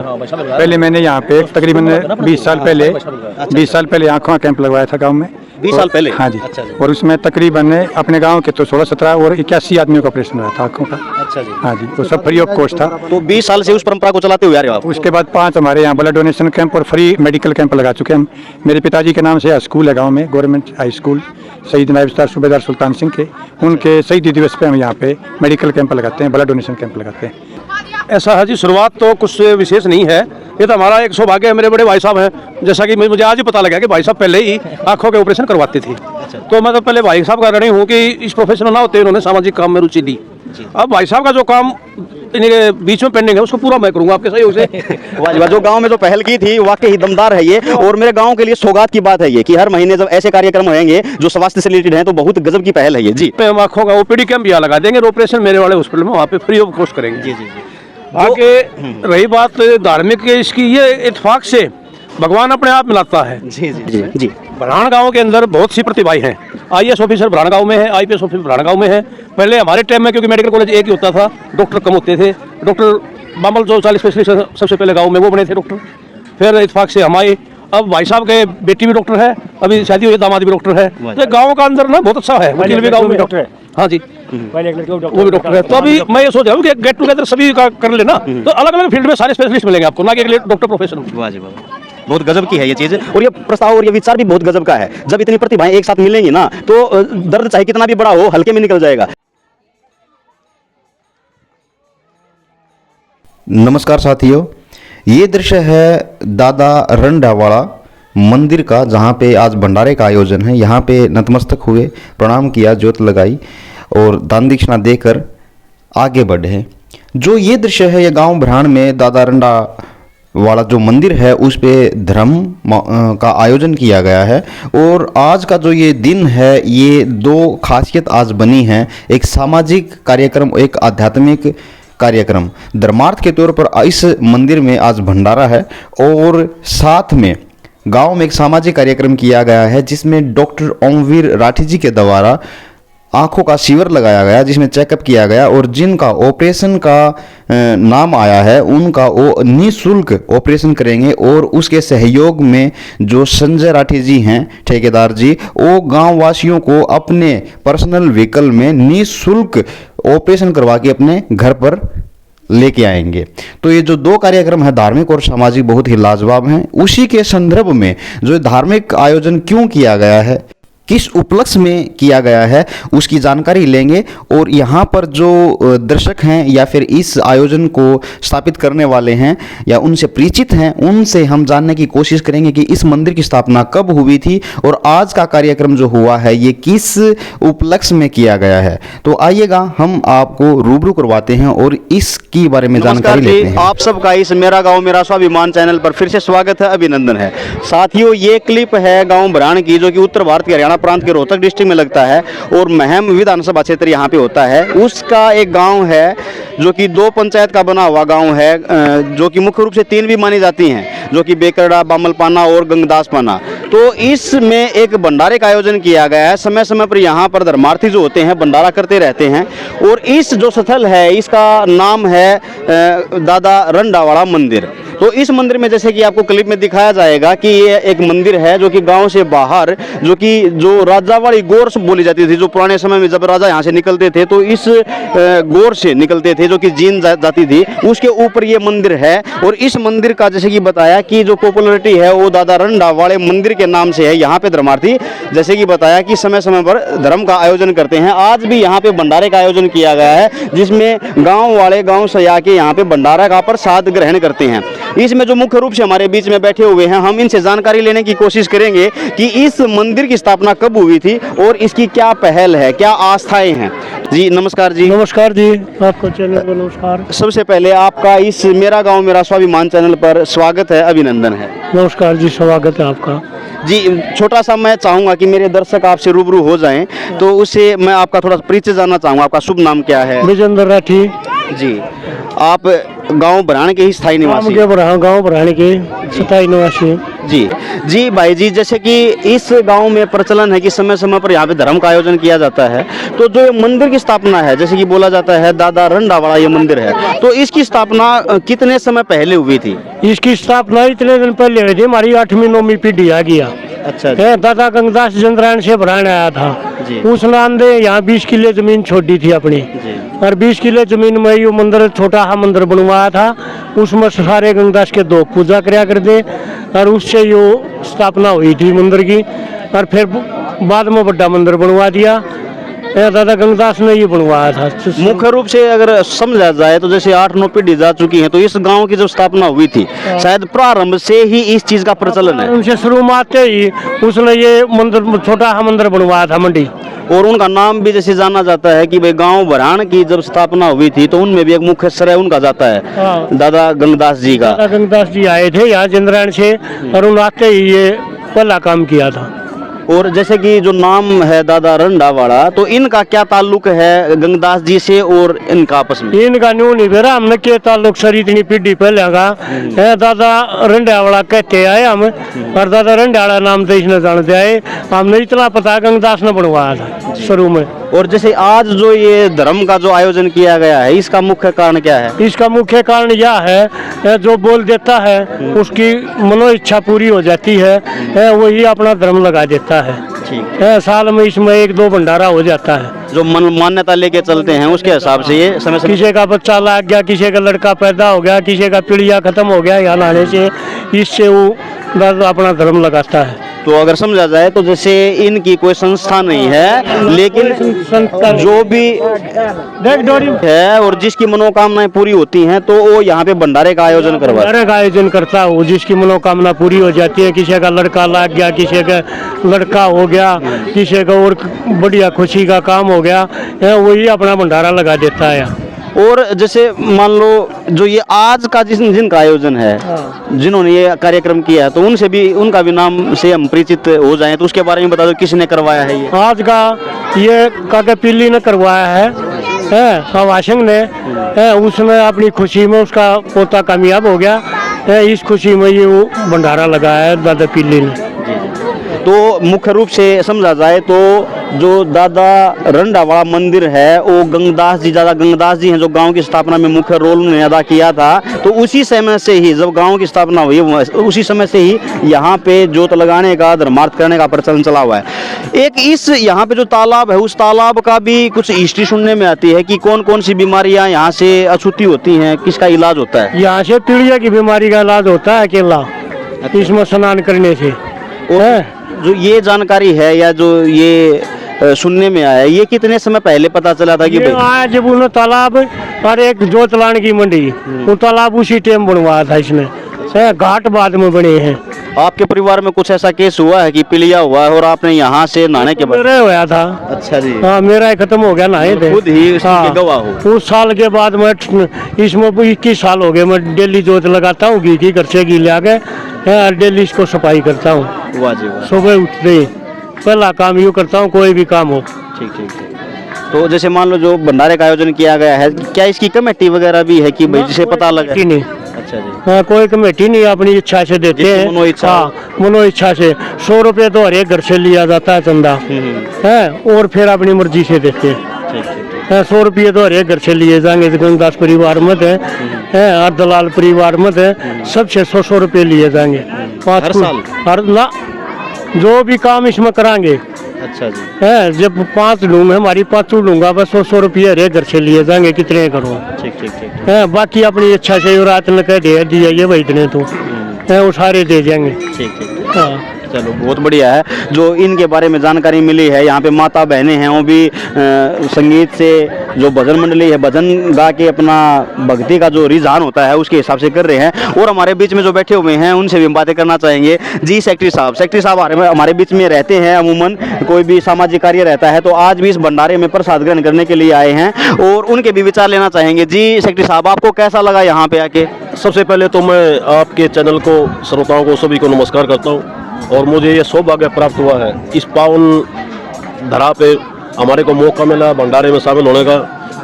पहले मैंने यहाँ पे तकरीबन 20 साल पहले आँखों का कैंप लगवाया था गांव में। 20 साल पहले? हाँ जी। अच्छा जी। और उसमें तकरीबन अपने गांव के तो 16-17 और 81 आदमियों का ऑपरेशन हुआ था आँखों का। अच्छा जी। हाँ जी, वो सब फ्री ऑफ कॉस्ट था। तो 20 साल से उस परंपरा को चलाते हुए आ रहे हो आप? उसके बाद 5 हमारे यहाँ ब्लड डोनेशन कैंप और फ्री मेडिकल कैंप लगा चुके हैं हम। मेरे पिताजी के नाम से स्कूल है गाँव में, गवर्नमेंट हाई स्कूल, शहीद नायब सूबेदार सुल्तान सिंह के, उनके शहीदी दिवस पे हम यहाँ पे मेडिकल कैंप लगाते हैं, ब्लड डोनेशन कैंप लगाते हैं। ऐसा है जी, शुरुआत तो कुछ विशेष नहीं है, ये तो हमारा एक सौभाग्य है। मेरे बड़े भाई साहब हैं, जैसा कि मुझे आज ही पता लगा कि भाई साहब पहले ही आंखों के ऑपरेशन करवाते थे। तो मैं तो पहले भाई साहब का ऋणी हूँ कि इस प्रोफेशन ना होते उन्होंने सामाजिक काम में रुचि ली। अब भाई साहब का जो काम इनके बीच में पेंडिंग है उसको पूरा मैं करूँगा आपके सहयोग से। जो गांव में जो पहल की थी वाकई ही दमदार है ये, और मेरे गांव के लिए सौगात की बात है ये कि हर महीने जब ऐसे कार्यक्रम होंगे जो स्वास्थ्य से रिलेटेड हैं तो बहुत गजब की पहल है ये जी। हम आंखों का ओपीडी कैंप यहाँ लगा देंगे, ऑपरेशन मेरे वाले हॉस्पिटल में वहाँ पे फ्री ऑफ कॉस्ट करेंगे। जी जी जी। आगे रही बात धार्मिक इसकी, ये इत्तेफाक से भगवान अपने आप मिलाता है। जी जी जी जी। भराण गांव के अंदर बहुत सी प्रतिभाएं हैं। IAS ऑफिसर भराण गांव में है, IPS ऑफिसर भराण गांव में है। पहले हमारे टाइम में क्योंकि मेडिकल कॉलेज एक ही होता था, डॉक्टर कम होते थे। डॉक्टर बामल जो 40 स्पेशलिस्ट सबसे पहले गांव में वो बने थे डॉक्टर। फिर इत्तेफाक से हमारे अब भाई साहब के बेटी भी डॉक्टर है, अभी शादी हुई दामाद भी डॉक्टर है। तो गाँव का अंदर ना बहुत अच्छा है, वकील भी गाँव में डॉक्टर है। हाँ जी, वो भी डॉक्टर है। तो अभी मैं ये सोच रहा हूँ कि गेट टुगेदर सभी का कर लेना, तो अलग अलग फील्ड में सारे स्पेशलिस्ट मिलेंगे आपको, ना कि एक डॉक्टर प्रोफेशन। वाह जी वाह, बहुत गजब की है ये चीज, और ये प्रस्ताव और ये विचार भी बहुत गजब का है। जब इतनी प्रतिभाएं एक साथ मिलेंगी ना तो दर्द चाहे कितना भी बड़ा हो हल्के में निकल जाएगा। नमस्कार साथियों, ये दृश्य है दादा रंडावाड़ा मंदिर का, जहाँ पे आज भंडारे का आयोजन है। यहाँ पे नतमस्तक हुए, प्रणाम किया, ज्योत लगाई और दान दक्षिणा देकर आगे बढ़े। जो ये दृश्य है ये गांव भराण में दादा रंडावाड़ा जो मंदिर है उस पे धर्म का आयोजन किया गया है। और आज का जो ये दिन है ये दो खासियत आज बनी है, एक सामाजिक कार्यक्रम, एक आध्यात्मिक कार्यक्रम। धर्मार्थ के तौर पर इस मंदिर में आज भंडारा है और साथ में गांव में एक सामाजिक कार्यक्रम किया गया है जिसमें डॉक्टर ओमवीर राठी जी के द्वारा आंखों का शिविर लगाया गया, जिसमें चेकअप किया गया और जिनका ऑपरेशन का नाम आया है उनका वो निःशुल्क ऑपरेशन करेंगे। और उसके सहयोग में जो संजय राठी जी हैं ठेकेदार जी, वो गांव वासियों को अपने पर्सनल व्हीकल में निःशुल्क ऑपरेशन करवा के अपने घर पर लेके आएंगे। तो ये जो दो कार्यक्रम है धार्मिक और सामाजिक बहुत ही लाजवाब हैं। उसी के संदर्भ में जो धार्मिक आयोजन क्यों किया गया है, किस उपलक्ष्य में किया गया है, उसकी जानकारी लेंगे। और यहाँ पर जो दर्शक हैं या फिर इस आयोजन को स्थापित करने वाले हैं या उनसे परिचित हैं, उनसे हम जानने की कोशिश करेंगे कि इस मंदिर की स्थापना कब हुई थी और आज का कार्यक्रम जो हुआ है ये किस उपलक्ष्य में किया गया है। तो आइएगा हम आपको रूबरू करवाते हैं और इसकी बारे में जानकारी लेते हैं। आप सबका इस मेरा गाँव मेरा स्वाभिमान चैनल पर फिर से स्वागत है, अभिनंदन है। साथियों, ये क्लिप है गाँव भराण की, जो कि उत्तर भारत के हरियाणा प्रांत के रोहतक डिस्ट्रिक्ट में लगता है और महम विधानसभा क्षेत्र यहाँ पे होता है। उसका एक गांव है जो कि 2 पंचायत का बना हुआ गांव है, जो कि मुख्य रूप से 3 भी मानी जाती हैं, जो कि बेकरड़ा, बामलपाना और गंगदास पाना। तो इसमें एक भंडारे का आयोजन किया गया है। समय समय पर यहाँ पर धर्मार्थी जो होते हैं भंडारा करते रहते हैं। और इस जो स्थल है इसका नाम है दादा रंडावाड़ा मंदिर। तो इस मंदिर में जैसे कि आपको क्लिप में दिखाया जाएगा कि ये एक मंदिर है जो कि गांव से बाहर, जो राजावाड़ी गौर बोली जाती थी, जो पुराने समय में जब राजा यहाँ से निकलते थे तो इस गौर से निकलते थे जो कि जीन जाती थी, उसके ऊपर ये मंदिर है। और इस मंदिर का जैसे कि बताया कि जो पॉपुलरिटी है वो दादा रंडावाड़े मंदिर के नाम से है। यहाँ पे धर्मार्थी जैसे कि बताया कि समय समय पर धर्म का आयोजन करते हैं। आज भी यहाँ पे भंडारे का आयोजन किया गया है जिसमें गाँव वाले गाँव से आके यहाँ पे भंडारा का प्रसाद ग्रहण करते हैं। इसमें जो मुख्य रूप से हमारे बीच में बैठे हुए हैं, हम इनसे जानकारी लेने की कोशिश करेंगे कि इस मंदिर की स्थापना कब हुई थी और इसकी क्या पहल है, क्या आस्थाएं हैं। जी नमस्कार जी। नमस्कार जी, आपको चैनल को नमस्कार। सबसे पहले आपका इस मेरा गांव मेरा स्वाभिमान चैनल पर स्वागत है, अभिनंदन है। नमस्कार जी, स्वागत है आपका जी। छोटा सा मैं चाहूँगा कि मेरे दर्शक आपसे रूबरू हो जाएं, तो उससे मैं आपका थोड़ा परिचय जानना चाहूँगा। आपका शुभ नाम क्या है? विजेंद्र राठी जी। आप गांव भराण के ही स्थायी निवासी? गांव भराण के स्थायी निवासी। जी जी भाई जी, जैसे कि इस गांव में प्रचलन है कि समय समय पर यहाँ पे धर्म का आयोजन किया जाता है, तो जो ये मंदिर की स्थापना है, जैसे कि बोला जाता है दादा रंडावाड़ा ये मंदिर है, तो इसकी स्थापना कितने समय पहले हुई थी? इसकी स्थापना इतने दिन पहले हुई थी, हमारी 8वीं 9वीं पीढ़ी आ गया अच्छा है। दादा गंगदास चंद्रायण से भरान आया था, जी। उस नांदे यहाँ 20 किले जमीन छोड़ी थी अपनी, जी। और 20 किले जमीन में ये मंदिर, छोटा सा मंदिर बनवाया था, उसमें सारे गंगदास के दो पूजा कराया करते, और उससे यो स्थापना हुई थी मंदिर की। और फिर बाद में बड़ा मंदिर बनवा दिया, ये दादा गंगदास ने ये बनवाया था। मुख्य रूप से अगर समझा जाए तो जैसे 8-9 पीढ़ी जा चुकी है, तो इस गांव की जब स्थापना हुई थी, शायद प्रारंभ से ही इस चीज का प्रचलन है। उनसे शुरुआत ही उसने ये मंदिर, छोटा सा मंदिर बनवाया था मंडी। और उनका नाम भी जैसे जाना जाता है कि भाई गांव भरान की जब स्थापना हुई थी, तो उनमें भी एक मुख्य श्रेय उनका जाता है, हाँ। दादा गंगदास जी का। दादा गंगदास जी आए थे यहाँ चंद्रायण से, और उन आते ही ये पहला काम किया था। और जैसे कि जो नाम है दादा रंडावाड़ा, तो इनका क्या ताल्लुक है गंगदास जी से और इनका आपस में? इनका न्यू नहीं बेरा, हमने के ताल्लुक सर इतनी पीढ़ी पहले का है। दादा रंडावाड़ा कहते आए हम, और दादा रंडावाड़ा नाम तो इसने जानते आए, हमने इतना पता गंगदास ने बनवाया था शुरू में। और जैसे आज जो ये धर्म का जो आयोजन किया गया है, इसका मुख्य कारण क्या है? इसका मुख्य कारण यह है, जो बोल देता है उसकी मनो इच्छा पूरी हो जाती है, वही अपना धर्म लगा देता है। ठीक है, साल में इसमें 1-2 भंडारा हो जाता है। जो मान्यता लेके चलते हैं उसके हिसाब से ये समय समय किसी का बच्चा लाग गया, किसी का लड़का पैदा हो गया, किसी का पीढ़िया खत्म हो गया यहाँ लाने से, इससे वो दादा अपना धर्म लगाता है। तो अगर समझा जाए तो जैसे इनकी कोई संस्था नहीं है, लेकिन जो भी है और जिसकी मनोकामनाएं पूरी होती हैं, तो वो यहाँ पे भंडारे का आयोजन करवाता है। भंडारे का आयोजन करता हूँ, जिसकी मनोकामना पूरी हो जाती है। किसी का लड़का लाग गया, किसी का लड़का हो गया, किसी का और बढ़िया खुशी का काम हो गया, वही अपना भंडारा लगा देता है। और जैसे मान लो जो ये आज का जिनका आयोजन है, जिन्होंने ये कार्यक्रम किया है, तो उनसे भी, उनका भी नाम से हम परिचित हो जाएं, तो उसके बारे में बता दो किसने करवाया है ये? आज का ये काका पिल्ली ने करवाया है हवासिंग ने, उसने अपनी खुशी में उसका पोता कामयाब हो गया है, इस खुशी में ये वो भंडारा लगाया है दादा पिल्ली ने। तो मुख्य रूप से समझा जाए तो जो दादा रंडावाड़ा मंदिर है, वो गंगदास जी, दादा गंगदास जी हैं जो गांव की स्थापना में मुख्य रोल उन्होंने अदा किया था। तो उसी समय से ही जब गांव की स्थापना हुई, उसी समय से ही यहाँ पे जोत लगाने का, धर्मार्थ करने का प्रचलन चला हुआ है। एक इस यहाँ पे जो तालाब है, उस तालाब का भी कुछ हिस्ट्री सुनने में आती है कि कौन कौन सी बीमारियाँ यहाँ से अछूती होती हैं, किसका इलाज होता है? यहाँ से पीढ़िया की बीमारी का इलाज होता है अकेला, इसमें स्नान करने से। जो ये जानकारी है या जो ये सुनने में आया, ये कितने समय पहले पता चला था कि ये आया जब उन्होंने तालाब और एक जोत लाने की मंडी, वो तालाब उसी टाइम बनवाया था इसने, घाट बाद में बने हैं। आपके परिवार में कुछ ऐसा केस हुआ है कि पीलिया हुआ है और आपने यहाँ से नहाने के बाद? मेरा हुआ था। अच्छा जी। हाँ, मेरा ही खत्म हो गया, नहाए थे खुद ही इसके गवाह हो। उस साल के बाद मैं इसमें 21 साल हो गए, मैं डेली जोत लगाता हूँ, घी की घर से घी ले आके डेली इसको सफाई करता हूँ। वाह जी वाह। सुबह उठते ही पहला काम यूँ करता हूँ, कोई भी काम हो। ठीक ठीक ठीक। तो जैसे मान लो जो भंडारे का आयोजन किया गया है, क्या इसकी कमेटी वगैरह भी है कि भाई जिसे पता लगे? कमेटी नहीं। अच्छा जी। हाँ, कोई कमेटी नहीं, अपनी इच्छा से देते जिसकी हैं। मनोइच्छा हो। हाँ, मनो इच्छा से 100 रुपये तो हर एक घर से लिया जाता है चंदा, है, और फिर अपनी मर्जी से देते हैं। ठीक ठीक ठीक। 100 रुपये तो हर एक घर से लिए जाएंगे। गंगदास परिवार मत है, और दलाल परिवार मत है, सबसे 100 रुपये लिए जाएंगे। हर साल? हर ना, जो भी काम इसमें कराएंगे। अच्छा जी। है, जब 5 लूंगा, हमारी 5 लूंगा, बस 100 रुपये हर एक घर से लिए जाएंगे, कितने करो। ठीक ठीक ठीक। है, बाकी अपनी इच्छा से रात में कह दिया ये भाई इतने तो है, वो सारे दे जाएंगे। ठीक ठीक। हाँ, चलो बहुत बढ़िया है जो इनके बारे में जानकारी मिली है। यहाँ पे माता बहनें हैं, वो भी संगीत से, जो भजन मंडली है, भजन गा के अपना भक्ति का जो रुझान होता है उसके हिसाब से कर रहे हैं। और हमारे बीच में जो बैठे हुए हैं उनसे भी हम बातें करना चाहेंगे। जी सेक्रेटरी साहब हमारे बीच में रहते हैं, अमूमन कोई भी सामाजिक कार्य रहता है तो आज भी इस भंडारे में प्रसाद ग्रहण करने के लिए आए हैं और उनके भी विचार लेना चाहेंगे। जी सेक्रेटरी साहब, आपको कैसा लगा यहाँ पे आके? सबसे पहले तो मैं आपके चैनल को, श्रोताओं को, सभी को नमस्कार करता हूँ। और मुझे ये सौभाग्य प्राप्त हुआ है इस पावन धरा पे हमारे को मौका मिला भंडारे में शामिल होने का।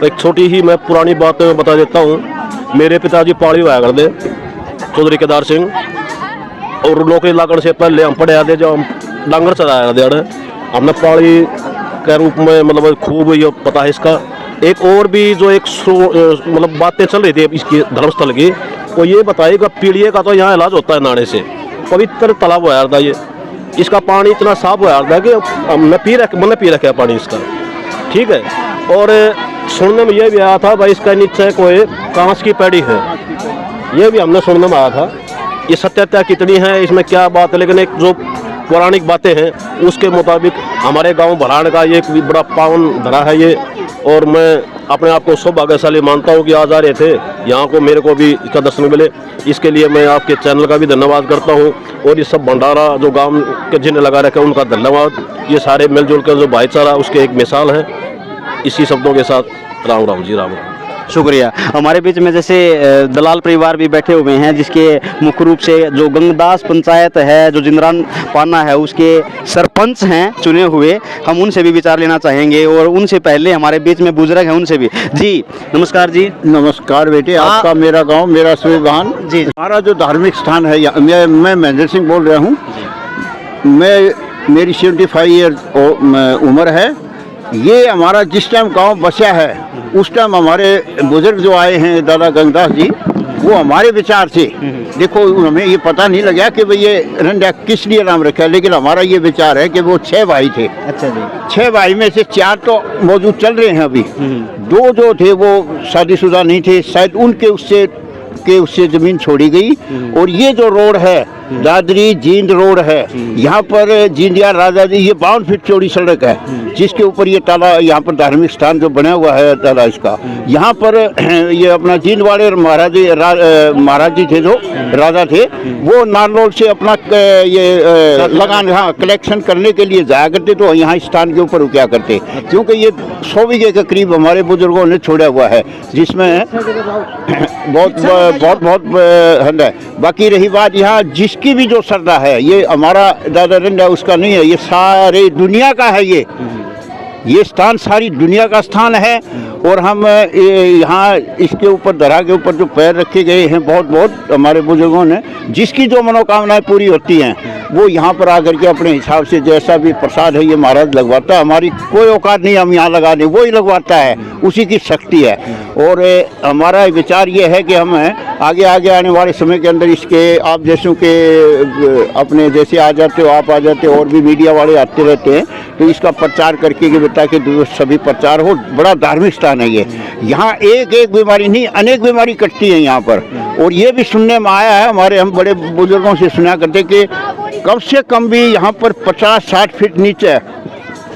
एक छोटी ही मैं पुरानी बात बता देता हूँ। मेरे पिताजी पहाड़ी हुआ करते, चौधरी केदार सिंह, और नौकरी लागण से पहले हम पढ़े आते जो हम डांगर चलाया आते हमने पहाड़ी के रूप में मतलब खूब ये पता है इसका। एक और भी जो एक मतलब बातें चल रही थी इसकी धर्मस्थल की, वो ये बताइएगा पीड़िए का तो यहाँ इलाज होता है नाड़े से, पवित्र तालाब हो जाता है ये, इसका पानी इतना साफ हो जाता है कि मैंने पी रखा है पानी इसका, ठीक है। और सुनने में ये भी आया था भाई इसका नीचे कोई कांच की पैड़ी है, ये भी हमने सुनने में आया था। ये सत्यता कितनी है इसमें क्या बात है, लेकिन एक जो पौराणिक बातें हैं उसके मुताबिक हमारे गांव भराड़ का ये एक बड़ा पावन धरा है ये। और मैं अपने आप को सौभाग्यशाली मानता हूँ कि आज आ रहे थे यहाँ को, मेरे को भी इसका दर्शन मिले। इसके लिए मैं आपके चैनल का भी धन्यवाद करता हूँ, और ये सब भंडारा जो गांव के जिन्हें लगा रखे हैं उनका धन्यवाद। ये सारे मिलजुल कर जो भाईचारा उसके एक मिसाल है। इसी शब्दों के साथ राम राम जी, राम राम। शुक्रिया। हमारे बीच में जैसे दलाल परिवार भी बैठे हुए हैं, जिसके मुख्य रूप से जो गंगदास पंचायत है, जो जिंद्रान पाना है, उसके सरपंच हैं चुने हुए। हम उनसे भी विचार लेना चाहेंगे, और उनसे पहले हमारे बीच में बुजुर्ग हैं उनसे भी। जी नमस्कार जी। नमस्कार बेटे, आपका मेरा गांव मेरा स्वाभिमान जी। हमारा जो धार्मिक स्थान है, मैं महेंद्र सिंह बोल रहा हूँ। मेरी 75 ईयर उम्र है। ये हमारा जिस टाइम गांव बसा है उस टाइम हमारे बुजुर्ग जो आए हैं दादा गंगदास जी, वो हमारे विचार से, देखो हमें ये पता नहीं लगा कि भाई ये रंडा किस लिए नाम रखा है, लेकिन हमारा ये विचार है कि वो 6 भाई थे। अच्छा जी। 6 भाई में से 4 तो मौजूद चल रहे हैं अभी, 2 जो थे वो शादीशुदा नहीं थे, शायद उनके उससे जमीन छोड़ी गई। और ये जो रोड है दादरी जींद रोड है, यहाँ पर जींदिया राजा जी, ये 52 फीट चौड़ी सड़क है, जिसके ऊपर ये ताला, यहाँ पर धार्मिक स्थान जो बना हुआ है ताला इसका, यहाँ पर ये अपना जींद वाले महाराज जी थे जो राजा थे, वो नारलोल से अपना ये लगान कलेक्शन करने के लिए जाया करते, तो यहाँ स्थान के ऊपर रुका करते, क्योंकि ये 100 बीघे के करीब हमारे बुजुर्गों ने छोड़ा हुआ है, जिसमें बहुत है। बाकी रही बात यहाँ जिसकी भी जो श्रद्धा है, ये हमारा दादा रंडा उसका नहीं है, ये सारे दुनिया का है। ये स्थान सारी दुनिया का स्थान है। और हम यहाँ इसके ऊपर दरा के ऊपर जो पैर रखे गए हैं, बहुत हमारे बुजुर्गों ने, जिसकी जो मनोकामनाएं पूरी होती हैं वो यहाँ पर आकर के अपने हिसाब से जैसा भी प्रसाद है ये महाराज लगवाता है। हमारी कोई औकात नहीं हम यहाँ लगा दें, वो ही लगवाता है, उसी की शक्ति है। और हमारा विचार ये है कि हम आगे आने वाले समय के अंदर इसके, आप जैसों के अपने जैसे आ जाते हो, आप आ जाते हो, और भी मीडिया वाले आते रहते हैं, तो इसका प्रचार करके कि ताकि सभी प्रचार हो। बड़ा धार्मिक स्थान है ये। यहाँ एक बीमारी नहीं, अनेक बीमारी कटती है यहाँ पर। और ये भी सुनने में आया है, हम बड़े बुजुर्गों से सुना करते कि कम से कम भी यहाँ पर 50-60 फीट नीचे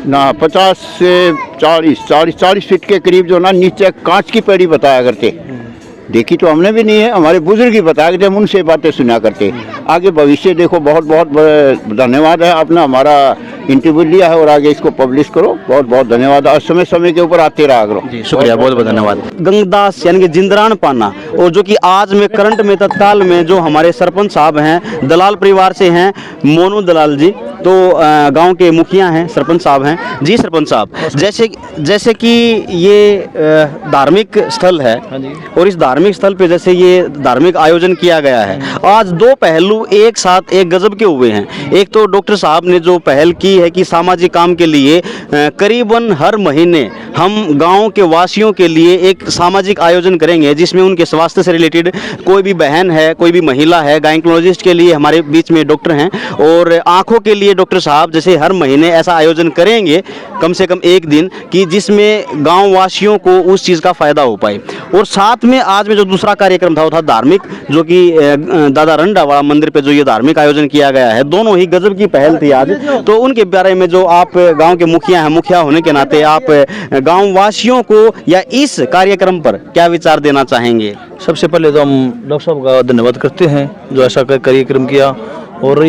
ना, 50 से 40 फीट के करीब जो ना नीचे कांच की पेड़ी बताया करते। देखी तो हमने भी नहीं है, हमारे बुजुर्ग ही बताया करते, हम उनसे बातें सुना करते। आगे भविष्य देखो। बहुत धन्यवाद है, आपने हमारा इंटरव्यू लिया है और आगे इसको पब्लिश करो। बहुत धन्यवाद। और समय के ऊपर आते रहा करो। जी शुक्रिया, बहुत धन्यवाद। गंगदास यानी कि जिंद्रान पाना, और जो कि आज में करंट में तत्काल में जो हमारे सरपंच साहब हैं, दलाल परिवार से हैं, मोनू दलाल जी, तो गांव के मुखिया हैं, सरपंच साहब हैं। जी सरपंच साहब, जैसे कि ये धार्मिक स्थल है, और इस धार्मिक स्थल पे जैसे ये धार्मिक आयोजन किया गया है, आज 2 पहलू एक साथ एक गजब के हुए हैं। एक तो डॉक्टर साहब ने जो पहल की है कि सामाजिक काम के लिए करीबन हर महीने हम गांव के वासियों के लिए एक सामाजिक आयोजन करेंगे, जिसमें उनके स्वास्थ्य से रिलेटेड कोई भी बहन है, कोई भी महिला है, गायनोकोलॉजिस्ट के लिए हमारे बीच में डॉक्टर हैं, और आंखों के लिए डॉक्टर साहब जैसे हर महीने ऐसा आयोजन करेंगे कम से कम एक दिन, कि जिसमें गाँव वासियों को उस चीज़ का फायदा हो पाए। और साथ में आज में जो दूसरा कार्यक्रम था वो था धार्मिक, जो कि दादा रंडा वाला मंदिर पे जो ये धार्मिक आयोजन किया गया है, दोनों ही गजब की पहल थी आज। तो उनके बारे में जो आप गांव के मुखिया हैं, मुखिया होने के नाते आप गांव वासियों को या इस कार्यक्रम पर क्या विचार देना चाहेंगे? सबसे पहले तो हम डॉक्टर साहब का धन्यवाद करते हैं जो ऐसा कार्यक्रम किया, और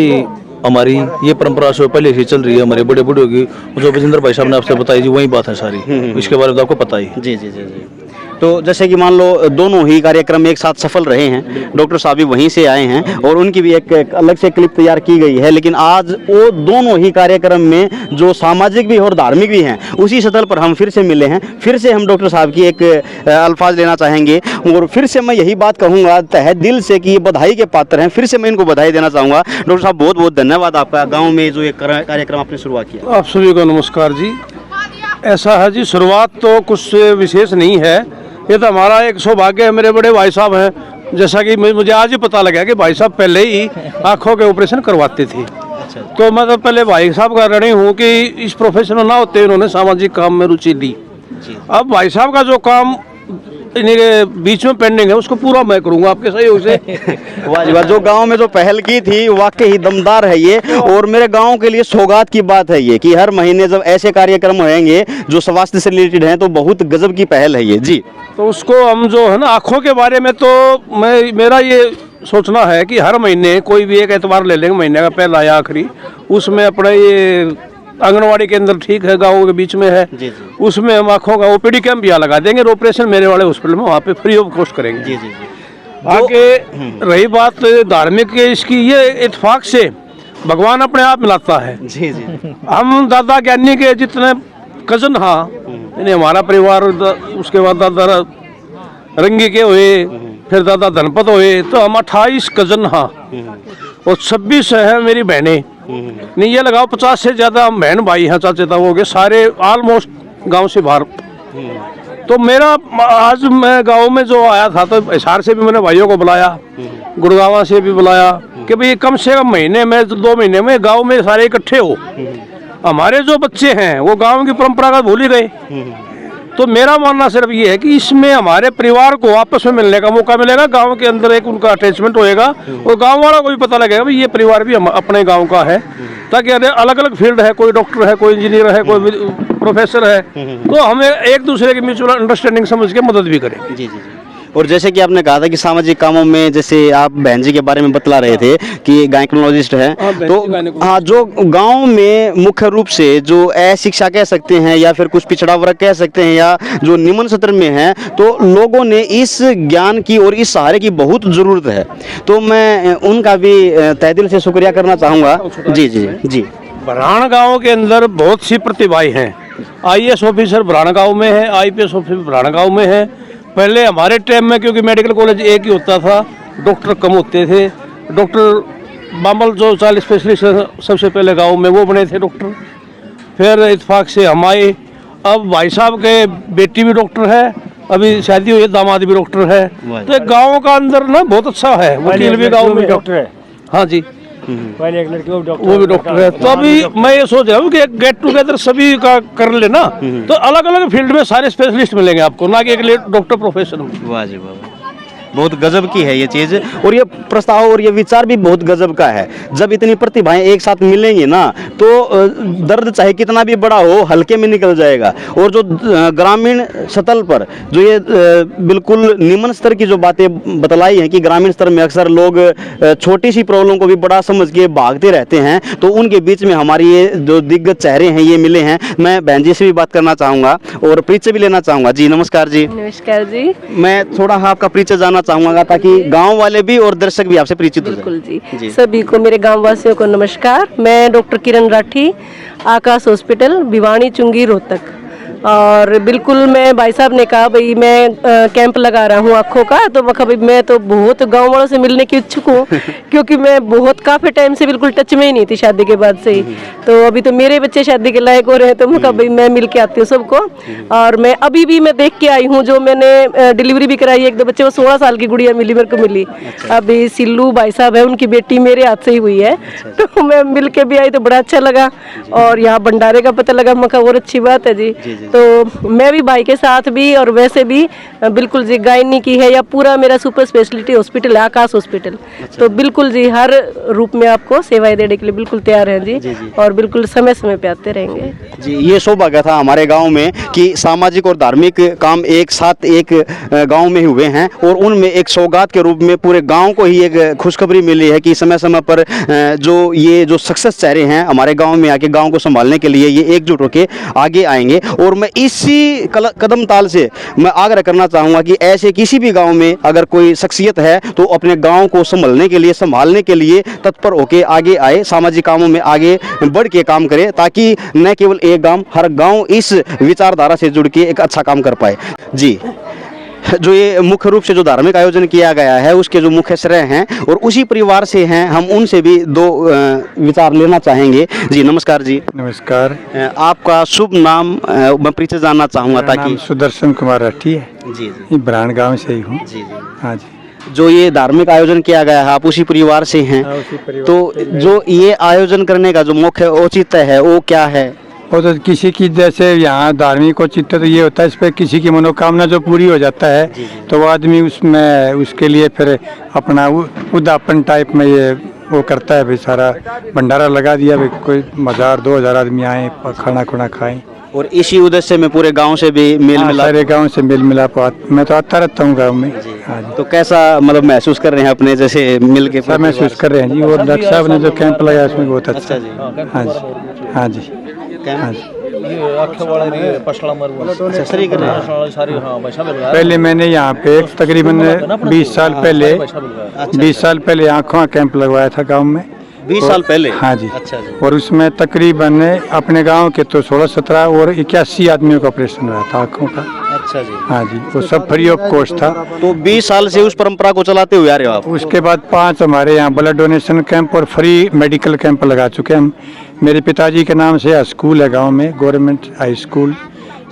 हमारी ये परंपरा से पहले से चल रही है, हमारे बड़े बूढ़ों की, जो विजेंद्र भाई साहब ने आपसे बताई जी, वही बात है सारी, इसके बारे में तो आपको पता ही। जी। तो जैसे कि मान लो दोनों ही कार्यक्रम एक साथ सफल रहे हैं, डॉक्टर साहब भी वहीं से आए हैं और उनकी भी एक अलग से क्लिप तैयार की गई है, लेकिन आज वो दोनों ही कार्यक्रम में जो सामाजिक भी और धार्मिक भी हैं उसी सतह पर हम फिर से मिले हैं। फिर से हम डॉक्टर साहब की एक अल्फाज लेना चाहेंगे और फिर से मैं यही बात कहूँगा तहे दिल से कि ये बधाई के पात्र हैं। फिर से मैं इनको बधाई देना चाहूँगा। डॉक्टर साहब बहुत बहुत धन्यवाद आपका, गाँव में जो एक कार्यक्रम आपने शुरुआत किया। आप सभी को नमस्कार जी। ऐसा है जी, शुरुआत तो कुछ विशेष नहीं है, ये तो हमारा एक सौभाग्य है। मेरे बड़े भाई साहब हैं, जैसा कि मुझे आज ही पता लगा कि भाई साहब पहले ही आँखों के ऑपरेशन करवाते थे। तो मैं तो पहले भाई साहब का ऋणी हूँ कि इस प्रोफेशन में ना होते उन्होंने सामाजिक काम में रुचि ली। अब भाई साहब का जो काम इन्हीं के बीच में पेंडिंग है उसको पूरा मैं करूंगा आपके सहयोग से। वाह, जो गांव में जो पहल की थी वाकई ही दमदार है ये, और मेरे गांव के लिए सौगात की बात है ये कि हर महीने जब ऐसे कार्यक्रम होंगे जो स्वास्थ्य से रिलेटेड हैं तो बहुत गजब की पहल है ये जी। तो उसको हम जो है ना आँखों के बारे में तो मेरा ये सोचना है कि हर महीने कोई भी एक एतवार ले लेंगे, महीने का पहला या आखिरी, उसमें अपना ये आंगनवाड़ी के अंदर ठीक है, गाँव के बीच में है, उसमें हम आँखों का ओपीडी कैंप यहाँ लगा देंगे। ऑपरेशन मेरे वाले हॉस्पिटल में वहाँ पे फ्री ऑफ कॉस्ट करेंगे। जी जी जी। आगे रही बात धार्मिक इसकी, ये इत्तेफाक से भगवान अपने आप मिलाता है। जी जी। हम दादा ज्ञानी के जितने कजन हाँ यानी हमारा परिवार, उसके बाद दादा रंगी के हुए, फिर दादा धनपत हुए, तो हम 28 कजन हाँ और 26 है मेरी बहनें। नहीं ये लगाओ 50 से ज़्यादा हम बहन भाई हैं, चाचे ताऊ हो गए सारे ऑलमोस्ट गांव से बाहर। तो मेरा आज मैं गांव में जो आया था तो हिसार से भी मैंने भाइयों को बुलाया, गुड़गांव से भी बुलाया कि भाई कम से कम महीने में 2 महीने में गांव में सारे इकट्ठे हो। हमारे जो बच्चे हैं वो गांव की परंपरा का भूल ही गए। तो मेरा मानना सिर्फ ये है कि इसमें हमारे परिवार को आपस में मिलने का मौका मिलेगा, गांव के अंदर एक उनका अटैचमेंट होएगा और गांव वालों को भी पता लगेगा भाई ये परिवार भी अपने गांव का है। ताकि अलग अलग फील्ड है, कोई डॉक्टर है, कोई इंजीनियर है, कोई प्रोफेसर है, तो हमें एक दूसरे की म्यूचुअल अंडरस्टैंडिंग समझ के मदद भी करें। जी जी। और जैसे कि आपने कहा था कि सामाजिक कामों में, जैसे आप बहन जी के बारे में बतला रहे थे कि गायकोलॉजिस्ट है, तो हाँ जो गांव में मुख्य रूप से जो अशिक्षा कह सकते हैं या फिर कुछ पिछड़ा वर्ग कह सकते हैं या जो निम्न सत्र में है, तो लोगों ने इस ज्ञान की और इस सहारे की बहुत ज़रूरत है। तो मैं उनका भी तहे दिल से शुक्रिया करना चाहूँगा। जी जी जी। भराण गाँव के अंदर बहुत सी प्रतिभाएं हैं। IAS ऑफिसर भराण गाँव में है, IPS ऑफिसर भराण गाँव में है। पहले हमारे टाइम में क्योंकि मेडिकल कॉलेज एक ही होता था, डॉक्टर कम होते थे। डॉक्टर बामल जो 40 स्पेशलिस्ट सबसे पहले गांव में वो बने थे डॉक्टर। फिर इत्तेफाक से हम आए, अब भाई साहब के बेटी भी डॉक्टर है, अभी शादी हुई है, दामाद भी डॉक्टर है। तो गाँव का अंदर ना बहुत अच्छा है। वकील भी गाँव में डॉक्टर है। हाँ जी, पहले एक लड़की वो भी डॉक्टर है। तो अभी मैं ये सोच रहा हूँ कि एक गेट टुगेदर सभी का कर लेना, तो अलग अलग फील्ड में सारे स्पेशलिस्ट मिलेंगे आपको, ना कि एक डॉक्टर प्रोफेशन में। वाह जी वाह, बहुत गजब की है ये चीज़। और ये प्रस्ताव और ये विचार भी बहुत गजब का है। जब इतनी प्रतिभाएं एक साथ मिलेंगी ना तो दर्द चाहे कितना भी बड़ा हो हल्के में निकल जाएगा। और जो ग्रामीण सतह पर जो ये बिल्कुल निम्न स्तर की जो बातें बतलाई हैं कि ग्रामीण स्तर में अक्सर लोग छोटी सी प्रॉब्लम को भी बड़ा समझ के भागते रहते हैं, तो उनके बीच में हमारी ये जो दिग्गज चेहरे हैं ये मिले हैं। मैं बहन जी से भी बात करना चाहूँगा और परिचय भी लेना चाहूँगा। जी नमस्कार जी। नमस्कार जी। मैं थोड़ा आपका परिचय जानना चाहूंगा ताकि गांव वाले भी और दर्शक भी आपसे परिचित हो जाएं। बिल्कुल जी। सभी को, मेरे गांव वासियों को नमस्कार। मैं डॉक्टर किरण राठी, आकाश हॉस्पिटल, भिवानी, चुंगी, रोहतक। और बिल्कुल मैं भाई साहब ने कहा भाई मैं कैंप लगा रहा हूँ आँखों का, तो मैं कहा भाई मैं तो बहुत गांव वालों से मिलने की इच्छुक हूँ क्योंकि मैं बहुत काफ़ी टाइम से बिल्कुल टच में ही नहीं थी शादी के बाद से ही। तो अभी तो मेरे बच्चे शादी के लायक हो रहे हैं, तो मैं कहा भाई मैं मिल के आती हूँ सबको। और मैं अभी भी मैं देख के आई हूँ, जो मैंने डिलीवरी भी कराई 1-2 बच्चे, वो 16 साल की गुड़िया मिली मेरे को मिली। अभी सिल्लू भाई साहब है, उनकी बेटी मेरे हाथ से ही हुई है। तो मैं मिल के भी आई तो बड़ा अच्छा लगा। और यहाँ भंडारे का पता लगा, मैं कहा और अच्छी बात है जी। तो मैं भी भाई के साथ भी और वैसे भी बिल्कुल जी गायनी की है या पूरा मेरा सुपर स्पेशलिटी हॉस्पिटल है आकाश हॉस्पिटल। तो बिल्कुल जी हर रूप में आपको सेवाएं देने के लिए बिल्कुल तैयार हैं जी। और बिल्कुल समय समय पे आते रहेंगे जी। ये सौभाग्य था हमारे गांव में कि सामाजिक और धार्मिक काम एक साथ एक गांव में हुए हैं और उनमें एक सौगात के रूप में पूरे गांव को ही एक खुशखबरी मिली है कि समय समय पर जो सक्सेस चेहरे हैं हमारे गाँव में आके गाँव को संभालने के लिए ये एकजुट होकर आगे आएंगे। और मैं इसी कदम ताल से मैं आग्रह करना चाहूँगा कि ऐसे किसी भी गांव में अगर कोई शख्सियत है तो अपने गांव को संभालने के लिए तत्पर होकर आगे आए, सामाजिक कामों में आगे बढ़ के काम करे, ताकि न केवल एक गांव, हर गांव इस विचारधारा से जुड़ के एक अच्छा काम कर पाए। जी, जो ये मुख्य रूप से जो धार्मिक आयोजन किया गया है उसके जो मुख्य श्रेय हैं और उसी परिवार से हैं, हम उनसे भी दो विचार लेना चाहेंगे। जी नमस्कार जी। नमस्कार। आपका शुभ नाम मैं परिचय जानना चाहूँगा मेरा ताकि। नाम सुदर्शन कुमार राठी है। जी जी ये ब्रांड गांव से ही हूँ। जी जी। हाँ जी। जो ये धार्मिक आयोजन किया गया है आप उसी परिवार से हैं, तो जो ये आयोजन करने का जो मुख्य औचित्य है वो क्या है? वो तो किसी की जैसे यहाँ धार्मिक औचित्य तो ये होता है, इस पर किसी की मनोकामना जो पूरी हो जाता है तो वो आदमी उसमें उसके लिए फिर अपना उद्यापन टाइप में ये वो करता है। भाई सारा भंडारा लगा दिया, भाई कोई 1000-2000 आदमी आए, खाना खुना खाएं, और इसी उद्देश्य में पूरे गांव से भी मेल मिलाप। सारे गांव से मेल मिलाप। मैं तो आता रहता हूँ गांव में। हाँ जी। तो कैसा मतलब महसूस कर रहे हैं अपने जैसे मिल के? सब महसूस कर रहे हैं जी। और डॉक्टर साहब ने जो कैंप लगाया उसमें बहुत अच्छा। जी। हाँ जी। हाँ जी। हाँ जी। पहले मैंने यहाँ पे तकरीबन 20 साल पहले आँखों का कैंप लगवाया था गांव में। 20 साल पहले? हाँ जी। अच्छा जी। और उसमें तकरीबन अपने गांव के तो 16-17 और 81 आदमियों का ऑपरेशन हुआ था आँखों का। अच्छा जी। हाँ जी, वो सब फ्री ऑफ कॉस्ट था। तो 20 साल से उस परंपरा को चलाते हुए आ रहे हो आप? उसके बाद 5 हमारे यहाँ ब्लड डोनेशन कैंप और फ्री मेडिकल कैंप लगा चुके हैं हम। मेरे पिताजी के नाम से स्कूल है गांव में, गवर्नमेंट हाई स्कूल,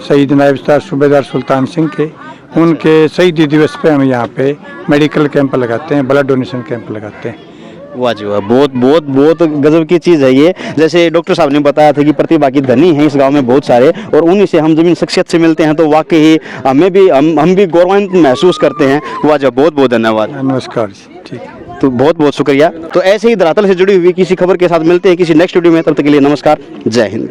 शहीद नायब सूबेदार सुल्तान सिंह के, उनके शहीदी दिवस पे हम यहाँ पे मेडिकल कैंप लगाते हैं, ब्लड डोनेशन कैंप लगाते हैं। वाह जी वाह, बहुत बहुत बहुत गजब की चीज़ है ये। जैसे डॉक्टर साहब ने बताया था कि प्रतिभा की धनी है इस गांव में बहुत सारे, और उन्हीं से हम जमीन शख्सियत से मिलते हैं तो वाकई हमें भी हम भी गौरवान्वित महसूस करते हैं। वाह जी, बहुत बहुत धन्यवाद। नमस्कार जी। ठीक है, तो बहुत बहुत शुक्रिया। तो ऐसे ही धरातल से जुड़ी हुई किसी खबर के साथ मिलते हैं किसी नेक्स्ट वीडियो में, तब तक के लिए नमस्कार, जय हिंद।